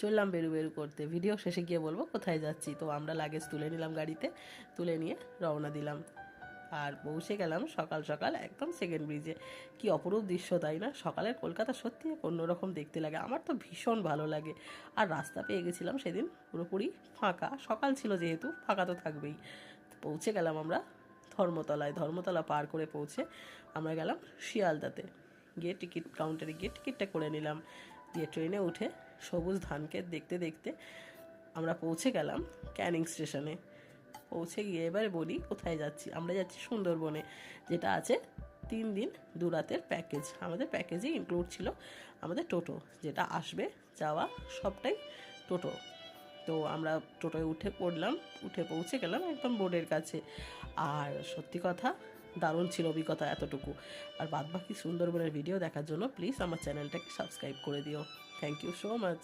চললাম বেরু বেরু করতে। ভিডিও শেষে গিয়ে বলবো কোথায় যাচ্ছি। তো আমরা লাগেজ তুলে নিলাম গাড়িতে, তুলে নিয়ে রওনা দিলাম। আর পৌঁছে গেলাম সকাল সকাল একদম সেকেন্ড ব্রিজে। কি অপরূপ দৃশ্য, তাই না? সকালের কলকাতা সত্যি অন্যরকম দেখতে লাগে, আমার তো ভীষণ ভালো লাগে। আর রাস্তা পেয়ে গেছিলাম সেদিন পুরোপুরি ফাঁকা, সকাল ছিল যেহেতু ফাঁকা তো থাকবেই। পৌঁছে গেলাম আমরা ধর্মতলায়। ধর্মতলা পার করে পৌঁছে আমরা গেলাম শিয়ালদাতে, গিয়ে টিকিট কাউন্টারে গিয়ে টিকিটটা করে নিলাম। দিয়ে ট্রেনে উঠে সবুজ ধানক্ষেত দেখতে দেখতে আমরা পৌঁছে গেলাম ক্যানিং স্টেশনে। পৌঁছে গিয়ে এবারে বলি কোথায় যাচ্ছি। আমরা যাচ্ছি সুন্দরবনে, যেটা আছে 3 দিন 2 রাতের প্যাকেজ। আমাদের প্যাকেজে ইনক্লুড ছিল আমাদের টোটো, যেটা আসবে যাওয়া সবটাই টোটো। তো আমরা টোটোয় উঠে পড়লাম, উঠে পৌঁছে গেলাম একদম বোর্ডের কাছে। আর সত্যি কথা দারুণ ছিল অভিজ্ঞতা এতটুকু। আর বাদবাকি সুন্দরবনের ভিডিও দেখার জন্য প্লিজ আমার চ্যানেলটাকে সাবস্ক্রাইব করে দিও। Thank you so much.